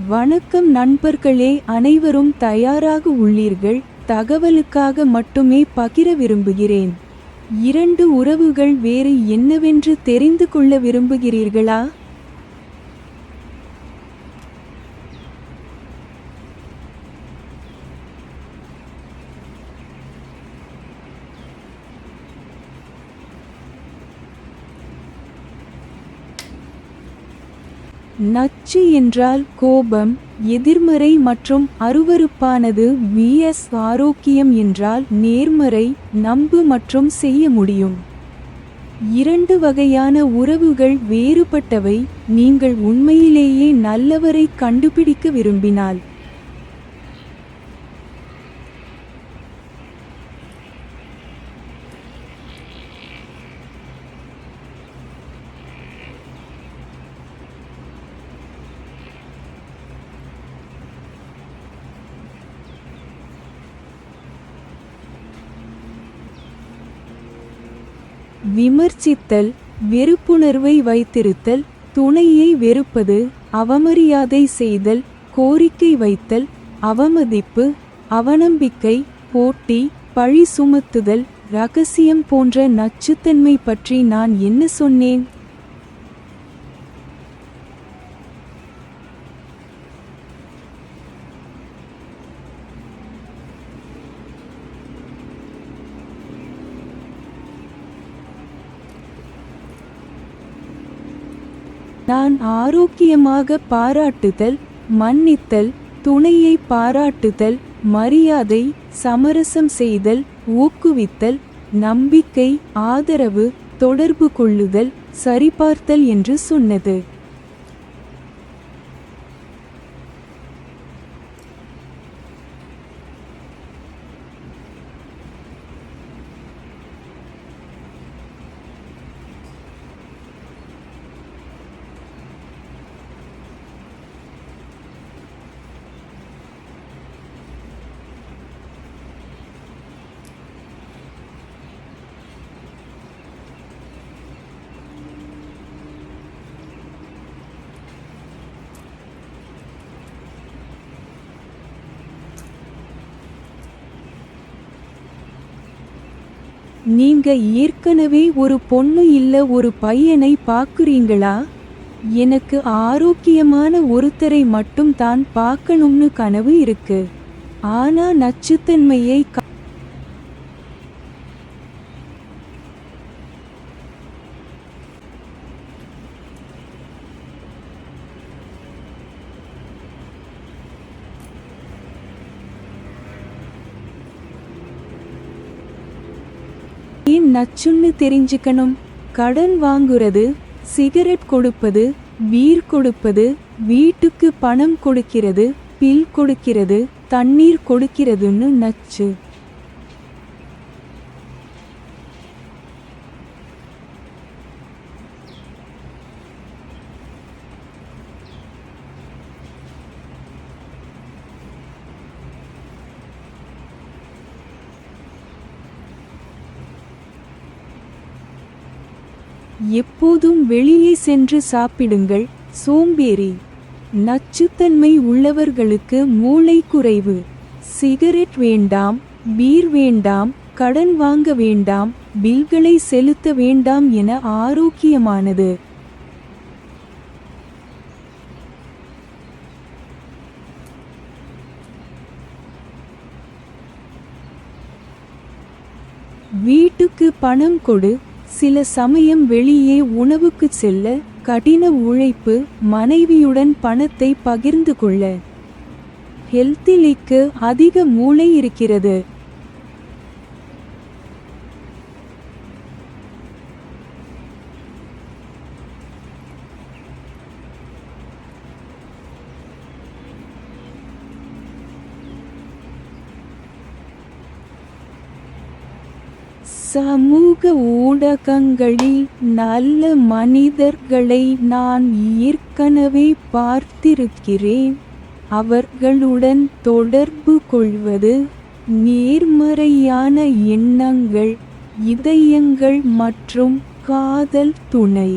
வணக்கம் நண்பர்களே, அனைவரும் தயாராக உள்ளீர்கள்? தகவலுக்காக மட்டுமே பகிர விரும்புகிறேன். 2 உறவுகள் வேறு என்னவென்று தெரிந்து கொள்ள விரும்புகிறீர்களா? நச்சு என்றால் கோபம், எதிர்மறை மற்றும் அருவருப்பானது. vs ஆரோக்கியம் என்றால் நேர்மறை, நம்பு மற்றும் செய்ய முடியும். 2 வகையான உறவுகள் வேறுபட்டவை. நீங்கள் உண்மையிலேயே நல்லவரை கண்டுபிடிக்க விரும்பினால் விமர்சித்தல், வெறுப்புணர்வை வைத்திருத்தல், துணையை வெறுப்பது, அவமரியாதை செய்தல், கோரிக்கை வைத்தல், அவமதிப்பு, அவநம்பிக்கை, போட்டி, பழி சுமத்துதல், இரகசியம் போன்ற நச்சுத்தன்மை பற்றி நான் என்ன சொன்னேன்? நான் ஆரோக்கியமாக பாராட்டுதல், மன்னித்தல், துணையை பாராட்டுதல், மரியாதை, சமரசம் செய்தல், ஊக்குவித்தல், நம்பிக்கை, ஆதரவு, தொடர்பு கொள்ளுதல், சரிபார்த்தல் என்று சொன்னது. நீங்க ஏற்கனவே ஒரு பொண்ணு இல்ல ஒரு பையனை பாக்குறீங்களா? எனக்கு ஆரோக்கியமான ஒருத்தரை மட்டும் தான் பார்க்கணும்னு கனவு இருக்கு. ஆனா நச்சுத்தன்மையை ஏன் நச்சுன்னு தெரிஞ்சுக்கணும்? கடன் வாங்குறது, சிகரெட் கொடுப்பது, பீர் கொடுப்பது, வீட்டுக்கு பணம் கொடுக்கிறது, பில் கொடுக்கிறது, தண்ணீர் கொடுக்கிறதுன்னு நச்சு. எப்போதும் வெளியே சென்று சாப்பிடுங்கள், சோம்பேறி. நச்சுத்தன்மை உள்ளவர்களுக்கு மூளை குறைவு. சிகரெட் வேண்டாம், பீர் வேண்டாம், கடன் வாங்க வேண்டாம், பில்களை செலுத்த வேண்டாம் என ஆரோக்கியமானது. வீட்டுக்கு பணம் கொடு. சில சமயம் வெளியே உணவுக்கு செல்ல, கடின உழைப்பு, மனைவியுடன் பணத்தை பகிர்ந்து கொள்ள. ஹெல்த்திலிக்கு அதிக மூளை இருக்கிறது. சமூக ஊடகங்களில் நல்ல மனிதர்களை நான் ஏற்கனவே பார்த்திருக்கிறேன். அவர்களுடன் தொடர்பு கொள்வது, நேர்மறையான எண்ணங்கள், இதயங்கள் மற்றும் காதல் துணை.